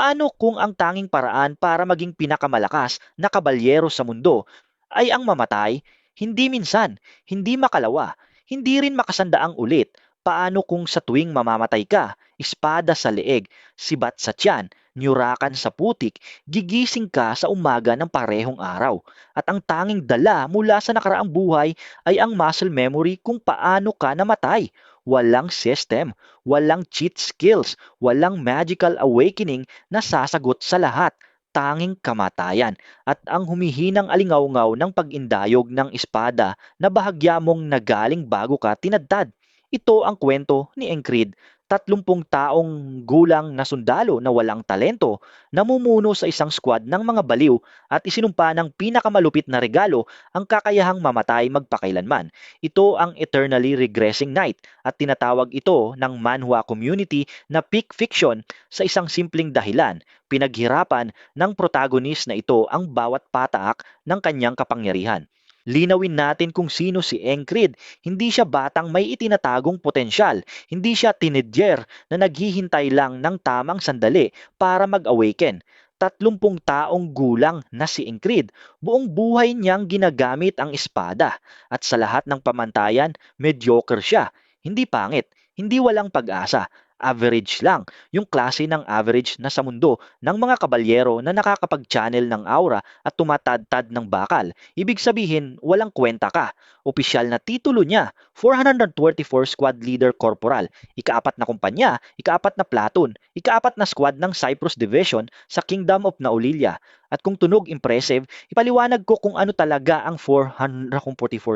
Paano kung ang tanging paraan para maging pinakamalakas na kabalyero sa mundo ay ang mamatay? Hindi minsan, hindi makalawa, hindi rin makasandaang ulit. Paano kung sa tuwing mamamatay ka, espada sa leeg, sibat sa tiyan, nyurakan sa putik, gigising ka sa umaga ng parehong araw. At ang tanging dala mula sa nakaraang buhay ay ang muscle memory kung paano ka namatay. Walang system, walang cheat skills, walang magical awakening na sasagot sa lahat, tanging kamatayan at ang humihinang alingawngaw ng pag-indayog ng espada na bahagya mong nagaling bago ka tinadtad. Ito ang kwento ni Encrid, 30 taong gulang na sundalo na walang talento, namumuno sa isang squad ng mga baliw at isinumpa ng pinakamalupit na regalo ang kakayahang mamatay magpakailanman. Ito ang Eternally Regressing Knight at tinatawag ito ng manhwa community na peak fiction sa isang simpleng dahilan. Pinaghirapan ng protagonist na ito ang bawat pataak ng kanyang kapangyarihan. Linawin natin kung sino si Encrid. Hindi siya batang may itinatagong potensyal. Hindi siya teenager na naghihintay lang ng tamang sandali para mag-awaken. 30 taong gulang na si Encrid. Buong buhay niyang ginagamit ang espada. At sa lahat ng pamantayan, mediocre siya. Hindi pangit, hindi walang pag-asa. Average lang, yung klase ng average na sa mundo ng mga kabalyero na nakakapag-channel ng aura at tumatadtad ng bakal. Ibig sabihin, walang kwenta ka. Opisyal na titulo niya, 424 Squad Leader Corporal, ikaapat na kumpanya, ikaapat na platoon, ikaapat na squad ng Cyprus Division sa Kingdom of Naulilia. At kung tunog impressive, ipaliwanag ko kung ano talaga ang 444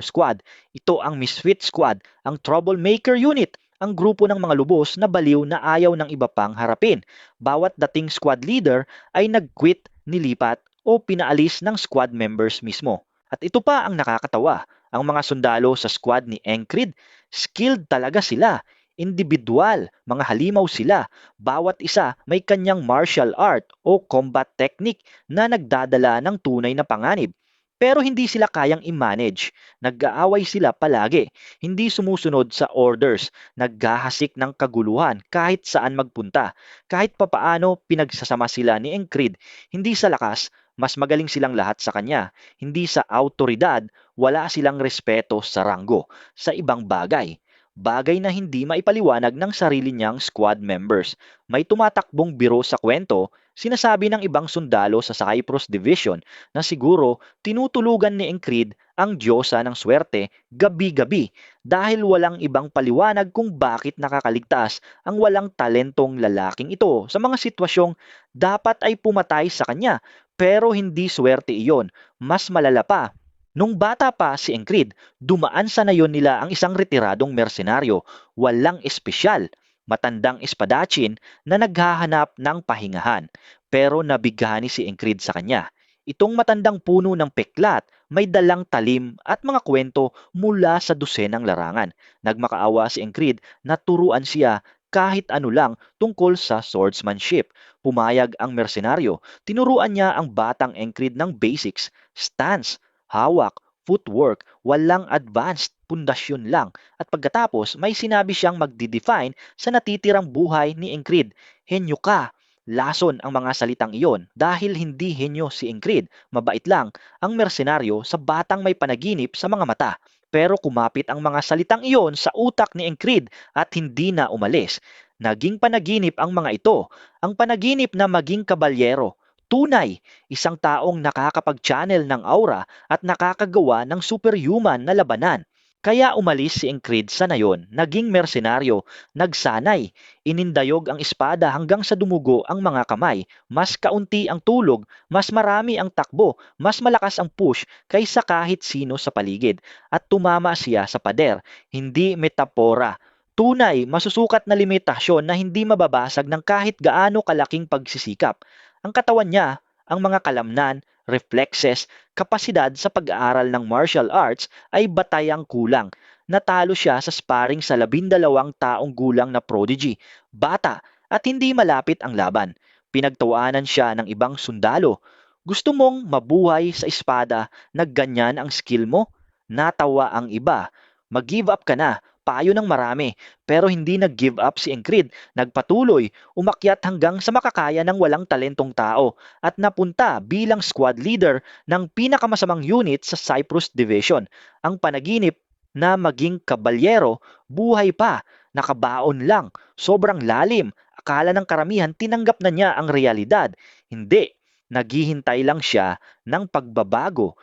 Squad. Ito ang Misfit Squad, ang Troublemaker Unit, ang grupo ng mga lubos na baliw na ayaw ng iba pang harapin. Bawat dating squad leader ay nag-quit, nilipat o pinaalis ng squad members mismo. At ito pa ang nakakatawa, ang mga sundalo sa squad ni Encrid, skilled talaga sila. Individual, mga halimaw sila. Bawat isa may kanyang martial art o combat technique na nagdadala ng tunay na panganib. Pero hindi sila kayang i-manage. Nag-aaway sila palagi. Hindi sumusunod sa orders. Naghahasik ng kaguluhan kahit saan magpunta. Kahit papaano pinagsasama sila ni Encrid. Hindi sa lakas, mas magaling silang lahat sa kanya. Hindi sa autoridad, wala silang respeto sa ranggo. Sa ibang bagay. Bagay na hindi maipaliwanag ng sarili niyang squad members. May tumatakbong biro sa kwento, sinasabi ng ibang sundalo sa Cyprus Division na siguro tinutulugan ni Encrid ang diyosa ng swerte gabi-gabi dahil walang ibang paliwanag kung bakit nakakaligtas ang walang talentong lalaking ito sa mga sitwasyong dapat ay pumatay sa kanya pero hindi swerte iyon. Mas malala pa, nung bata pa si Encrid, dumaan sa nayon nila ang isang retiradong mersenaryo, walang espesyal, matandang espadachin na naghahanap ng pahingahan. Pero nabigani si Encrid sa kanya. Itong matandang puno ng peklat, may dalang talim at mga kwento mula sa dosenang larangan. Nagmakaawa si Encrid na turuan siya kahit ano lang tungkol sa swordsmanship. Pumayag ang mersenaryo. Tinuruan niya ang batang Encrid ng basics, stance, hawak, footwork, walang advanced, pundasyon lang. At pagkatapos, may sinabi siyang magdi-define sa natitirang buhay ni Encrid. Henyo ka. Lason ang mga salitang iyon dahil hindi henyo si Ingrid, mabait lang ang mersenaryo sa batang may panaginip sa mga mata. Pero kumapit ang mga salitang iyon sa utak ni Ingrid at hindi na umalis. Naging panaginip ang mga ito, ang panaginip na maging kabalyero. Tunay, isang taong nakakapag-channel ng aura at nakakagawa ng superhuman na labanan. Kaya umalis si Ingrid sa nayon, naging mersenaryo, nagsanay, inindayog ang espada hanggang sa dumugo ang mga kamay. Mas kaunti ang tulog, mas marami ang takbo, mas malakas ang push kaysa kahit sino sa paligid. At tumama siya sa pader, hindi metapora. Tunay, masusukat na limitasyon na hindi mababasag ng kahit gaano kalaking pagsisikap. Ang katawan niya, ang mga kalamnan, reflexes, kapasidad sa pag-aaral ng martial arts ay batayang kulang. Natalo siya sa sparring sa 12 taong gulang na prodigy, bata at hindi malapit ang laban. Pinagtawanan siya ng ibang sundalo. Gusto mong mabuhay sa espada na ganyan ang skill mo? Natawa ang iba. Mag-give up ka na. payo ng marami. Pero hindi nag-give up si Encrid. Nagpatuloy, umakyat hanggang sa makakaya ng walang talentong tao at napunta bilang squad leader ng pinakamasamang unit sa Cyprus Division. Ang panaginip na maging kabalyero, buhay pa, nakabaon lang, sobrang lalim. Akala ng karamihan tinanggap na niya ang realidad. Hindi, naghihintay lang siya ng pagbabago.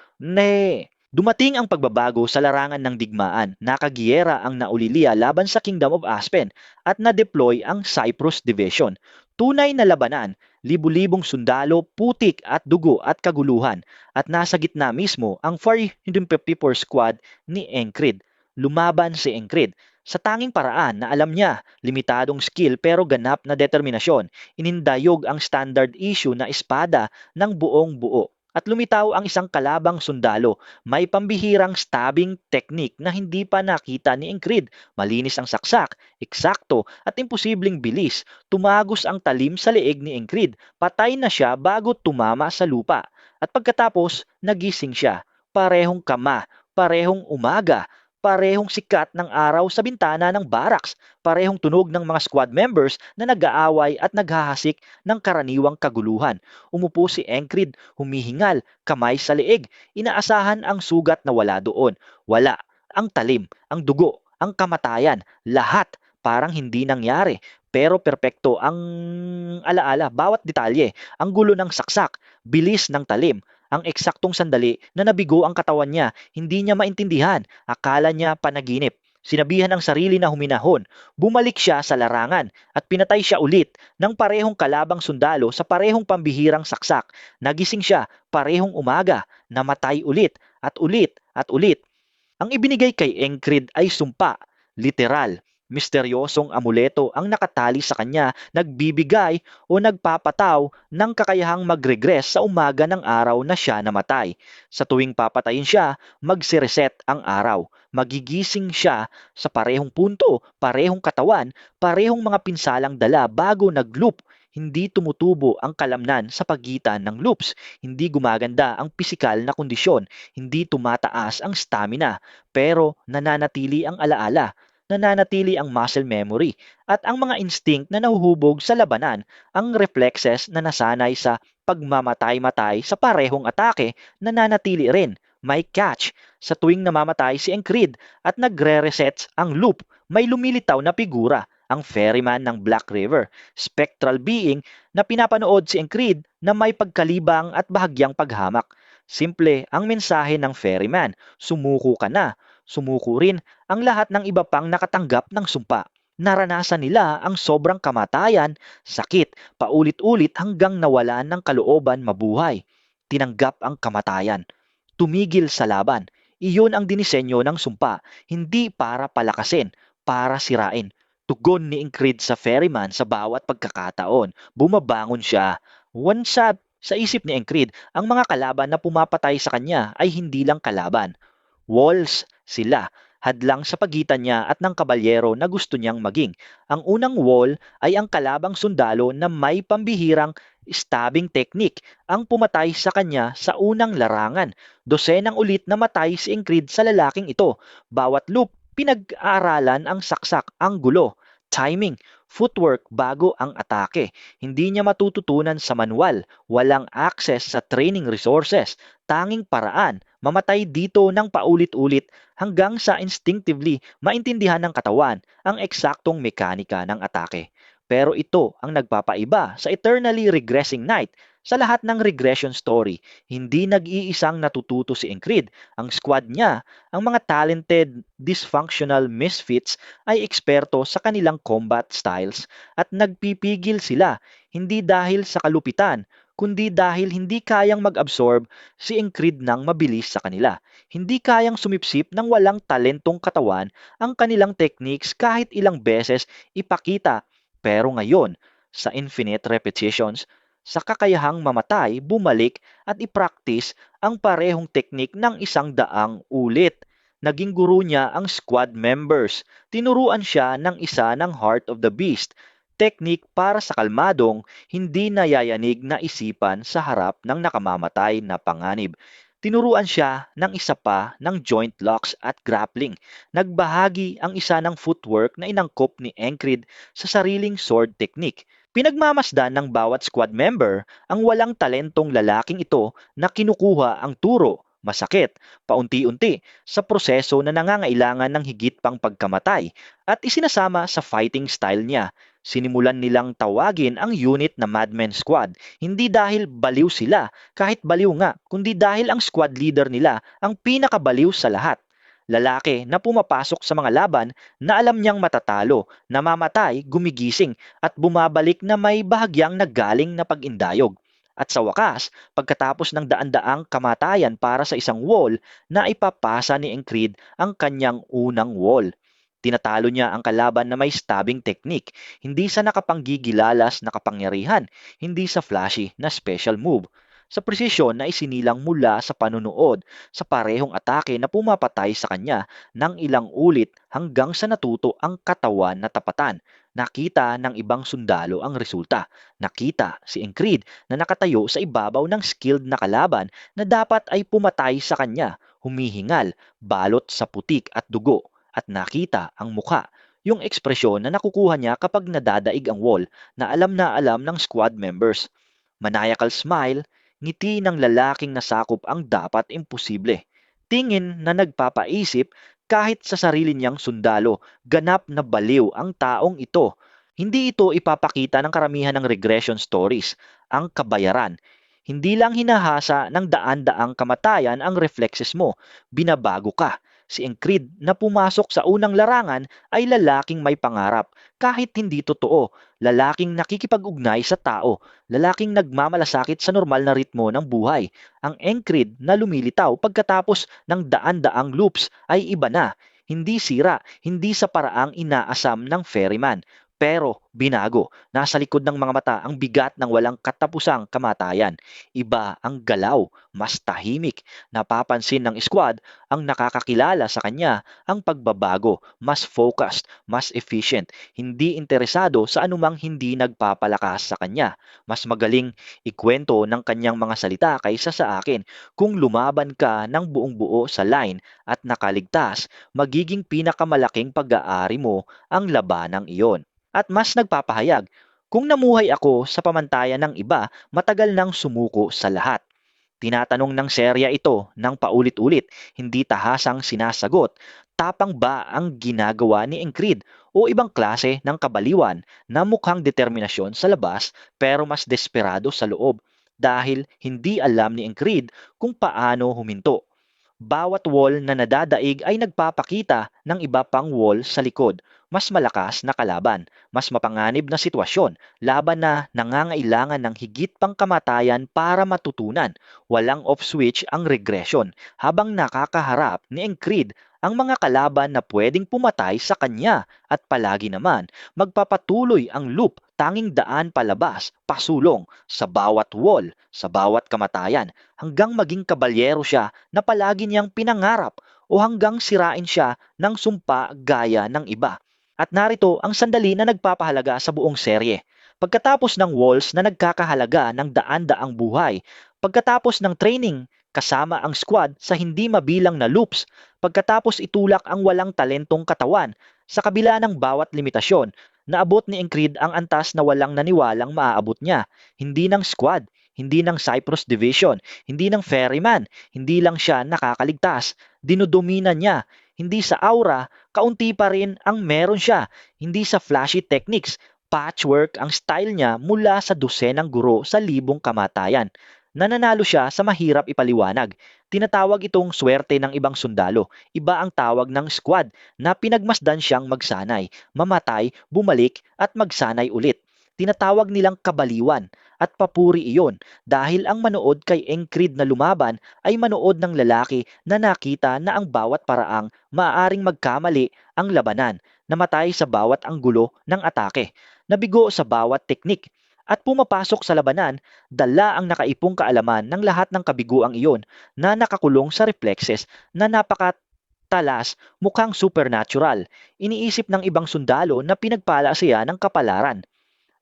Dumating ang pagbabago sa larangan ng digmaan. Nakagiyera ang Nauliliya laban sa Kingdom of Aspen at na-deploy ang Cyprus Division. Tunay na labanan, libu-libong sundalo, putik at dugo at kaguluhan at nasa gitna mismo ang 454 squad ni Encrid. Lumaban si Encrid sa tanging paraan na alam niya, limitadong skill pero ganap na determinasyon. Inindayog ang standard issue na espada ng buong buo at lumitaw ang isang kalabang sundalo. May pambihirang stabbing technique na hindi pa nakita ni Ingrid. Malinis ang saksak, eksakto at imposibleng bilis. Tumagos ang talim sa leeg ni Ingrid. Patay na siya bago tumama sa lupa. At pagkatapos, nagising siya. Parehong kama, parehong umaga, parehong sikat ng araw sa bintana ng barracks, parehong tunog ng mga squad members na nag-aaway at naghahasik ng karaniwang kaguluhan. Umupo si Encrid, humihingal, kamay sa leeg. Inaasahan ang sugat na wala doon. Wala. Ang talim, ang dugo, ang kamatayan, lahat parang hindi nangyari. Pero perpekto ang alaala, bawat detalye, ang gulo ng saksak, bilis ng talim, ang eksaktong sandali na nabigo ang katawan niya, hindi niya maintindihan, akala niya panaginip. Sinabihan ang sarili na huminahon, bumalik siya sa larangan at pinatay siya ulit ng parehong kalabang sundalo sa parehong pambihirang saksak. Nagising siya, parehong umaga, namatay ulit at ulit at ulit. Ang ibinigay kay Encrid ay sumpa, literal, misteryosong amuleto ang nakatali sa kanya, nagbibigay o nagpapataw ng kakayahang mag-regress sa umaga ng araw na siya namatay. Sa tuwing papatayin siya, magsireset ang araw. Magigising siya sa parehong punto, parehong katawan, parehong mga pinsalang dala bago nag-loop. Hindi tumutubo ang kalamnan sa pagitan ng loops. Hindi gumaganda ang pisikal na kondisyon. Hindi tumataas ang stamina. Pero nananatili ang alaala, nananatili ang muscle memory, at ang mga instinct na nahuhubog sa labanan, ang reflexes na nasanay sa pagmamatay-matay sa parehong atake, nananatili rin. May catch. Sa tuwing namamatay si Encrid at nagre-resets ang loop, may lumilitaw na figura, ang ferryman ng Black River, spectral being na pinapanood si Encrid na may pagkalibang at bahagyang paghamak. Simple ang mensahe ng ferryman, sumuko ka na. Sumuko rin ang lahat ng iba pang nakatanggap ng sumpa. Naranasan nila ang sobrang kamatayan, sakit, paulit-ulit hanggang nawalan ng kalooban mabuhay. Tinanggap ang kamatayan. Tumigil sa laban. Iyon ang dinisenyo ng sumpa, hindi para palakasin, para sirain. Tugon ni Ingrid sa ferryman sa bawat pagkakataon. Bumabangon siya. One shot sa isip ni Ingrid, ang mga kalaban na pumapatay sa kanya ay hindi lang kalaban. Walls sila, hadlang sa pagitan niya at ng kabalyero na gusto niyang maging. Ang unang wall ay ang kalabang sundalo na may pambihirang stabbing technique ang pumatay sa kanya sa unang larangan. Dosenang ulit na matay si Ingrid sa lalaking ito. Bawat loop, pinag-aaralan ang saksak, ang gulo, timing, footwork bago ang atake. Hindi niya matututunan sa manual, walang access sa training resources, tanging paraan, mamatay dito ng paulit-ulit hanggang sa instinctively maintindihan ng katawan ang eksaktong mekanika ng atake. Pero ito ang nagpapaiba sa eternally regressing knight. Sa lahat ng regression story, hindi nag-iisang natututo si Ingrid. Ang squad niya, ang mga talented, dysfunctional misfits ay eksperto sa kanilang combat styles at nagpipigil sila hindi dahil sa kalupitan, kundi dahil hindi kayang mag-absorb si Ingrid ng mabilis sa kanila. Hindi kayang sumipsip ng walang talentong katawan ang kanilang techniques kahit ilang beses ipakita. Pero ngayon, sa infinite repetitions, sa kakayahang mamatay, bumalik at i-practice ang parehong teknik ng 100 ulit. Naging guru niya ang squad members. Tinuruan siya ng isa ng Heart of the Beast, teknik para sa kalmadong, hindi nayayanig na isipan sa harap ng nakamamatay na panganib. Tinuruan siya ng isa pa ng joint locks at grappling. Nagbahagi ang isa ng footwork na inangkop ni Encrid sa sariling sword technique. Pinagmamasdan ng bawat squad member ang walang talentong lalaking ito na kinukuha ang turo, masakit, paunti-unti sa proseso na nangangailangan ng higit pang pagkamatay at isinasama sa fighting style niya. Sinimulan nilang tawagin ang unit na Madmen Squad, hindi dahil baliw sila, kahit baliw nga, kundi dahil ang squad leader nila ang pinakabaliw sa lahat. Lalaki na pumapasok sa mga laban na alam niyang matatalo, namamatay, gumigising at bumabalik na may bahagyang naggaling na pag-indayog. At sa wakas, pagkatapos ng daan-daang kamatayan para sa isang wall, na ipapasa ni Encrid ang kanyang unang wall. Tinatalo niya ang kalaban na may stabbing technique, hindi sa nakapanggigilalas na kapangyarihan, hindi sa flashy na special move. Sa presisyon na isinilang mula sa panunood sa parehong atake na pumapatay sa kanya ng ilang ulit hanggang sa natuto ang katawan na tapatan. Nakita ng ibang sundalo ang resulta. Nakita si Encrid na nakatayo sa ibabaw ng skilled na kalaban na dapat ay pumatay sa kanya, humihingal, balot sa putik at dugo at nakita ang muka, yung ekspresyon na nakukuha niya kapag nadadaig ang wall na alam ng squad members. Maniacal smile, ngiti ng lalaking nasakop ang dapat imposible. Tingin na nagpapaisip kahit sa sarili niyang sundalo, ganap na baliw ang taong ito. Hindi ito ipapakita ng karamihan ng regression stories, ang kabayaran. Hindi lang hinahasa ng daan-daang kamatayan ang reflexes mo, binabago ka. Si Encrid na pumasok sa unang larangan ay lalaking may pangarap, kahit hindi totoo, lalaking nakikipag-ugnay sa tao, lalaking nagmamalasakit sa normal na ritmo ng buhay. Ang Encrid na lumilitaw pagkatapos ng daan-daang loops ay iba na, hindi sira, hindi sa paraang inaasam ng ferryman. Pero binago, nasa likod ng mga mata ang bigat ng walang katapusang kamatayan. Iba ang galaw, mas tahimik. Napapansin ng squad ang nakakakilala sa kanya ang pagbabago, mas focused, mas efficient, hindi interesado sa anumang hindi nagpapalakas sa kanya. Mas magaling ikwento ng kanyang mga salita kaysa sa akin. Kung lumaban ka ng buong buo sa line at nakaligtas, magiging pinakamalaking pag-aari mo ang labanang iyon. At mas nagpapahayag, kung namuhay ako sa pamantayan ng iba, matagal nang sumuko sa lahat. Tinatanong ng serya ito ng paulit-ulit, hindi tahasang sinasagot. Tapang ba ang ginagawa ni Encrid o ibang klase ng kabaliwan na mukhang determinasyon sa labas pero mas desperado sa loob dahil hindi alam ni Encrid kung paano huminto. Bawat wall na nadadaig ay nagpapakita ng iba pang wall sa likod. Mas malakas na kalaban, mas mapanganib na sitwasyon, laban na nangangailangan ng higit pang kamatayan para matutunan. Walang off-switch ang regression habang nakakaharap ni Encrid ang mga kalaban na pwedeng pumatay sa kanya at palagi naman magpapatuloy ang loop tanging daan palabas, pasulong sa bawat wall, sa bawat kamatayan hanggang maging kabalyero siya na palagi niyang pinangarap o hanggang sirain siya ng sumpa gaya ng iba. At narito ang sandali na nagpapahalaga sa buong serye. Pagkatapos ng walls na nagkakahalaga ng daan-daang buhay, pagkatapos ng training kasama ang squad sa hindi mabilang na loops, pagkatapos itulak ang walang talentong katawan, sa kabila ng bawat limitasyon, naabot ni Encrid ang antas na walang naniwalang maaabot niya, hindi ng squad, hindi ng Cyprus Division, hindi ng Ferryman, hindi lang siya nakakaligtas, dinodomina niya, hindi sa aura, kaunti pa rin ang meron siya, hindi sa flashy techniques, patchwork ang style niya mula sa dosenang guro sa libong kamatayan. Nananalo siya sa mahirap ipaliwanag. Tinatawag itong swerte ng ibang sundalo. Iba ang tawag ng squad na pinagmasdan siyang magsanay, mamatay, bumalik at magsanay ulit. Tinatawag nilang kabaliwan at papuri iyon dahil ang manood kay Encrid na lumaban ay manood ng lalaki na nakita na ang bawat paraang maaaring magkamali ang labanan, namatay sa bawat anggulo ng atake, nabigo sa bawat teknik, at pumapasok sa labanan, dala ang nakaipong kaalaman ng lahat ng kabiguang iyon na nakakulong sa reflexes na napakatalas, mukhang supernatural. Iniisip ng ibang sundalo na pinagpala siya ng kapalaran.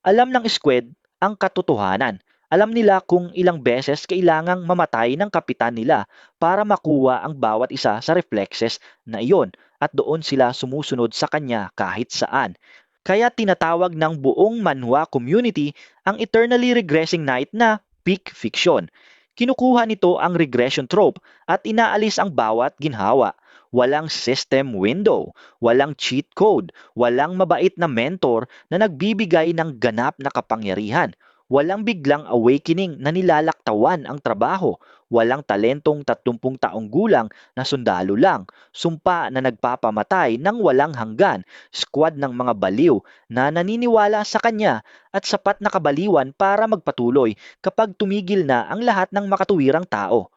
Alam ng squad ang katotohanan. Alam nila kung ilang beses kailangang mamatay ng kapitan nila para makuha ang bawat isa sa reflexes na iyon at doon sila sumusunod sa kanya kahit saan. Kaya tinatawag ng buong manhwa community ang eternally regressing knight na peak fiction. Kinukuha nito ang regression trope at inaalis ang bawat ginhawa. Walang system window, walang cheat code, walang mabait na mentor na nagbibigay ng ganap na kapangyarihan. Walang biglang awakening na nilalaktawan ang trabaho. Walang talentong 30 taong gulang na sundalo lang. Sumpa na nagpapamatay ng walang hanggan. Squad ng mga baliw na naniniwala sa kanya at sapat na kabaliwan para magpatuloy kapag tumigil na ang lahat ng makatuwirang tao.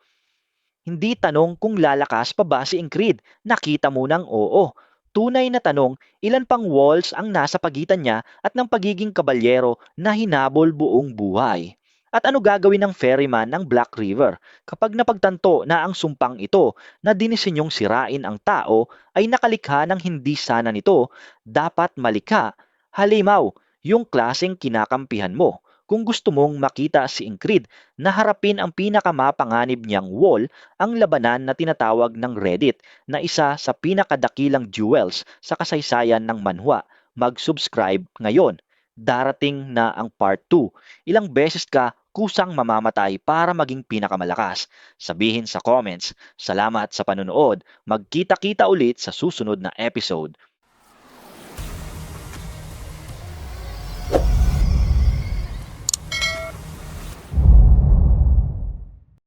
Hindi tanong kung lalakas pa ba si Ingrid. Nakita mo ng oo. Tunay na tanong, ilan pang walls ang nasa pagitan niya at ng pagiging kabalyero na hinabol buong buhay? At ano gagawin ng ferryman ng Black River kapag napagtanto na ang sumpang ito na dinisenyong sirain ang tao ay nakalikha ng hindi sana nito dapat malikha? Halimaw, yung klaseng kinakampihan mo. Kung gusto mong makita si Ingrid na harapin ang pinakamapanganib niyang wall, ang labanan na tinatawag ng Reddit na isa sa pinakadakilang duels sa kasaysayan ng manhwa. Mag-subscribe ngayon. Darating na ang part 2. Ilang beses ka kusang mamamatay para maging pinakamalakas. Sabihin sa comments. Salamat sa panonood. Magkita-kita ulit sa susunod na episode.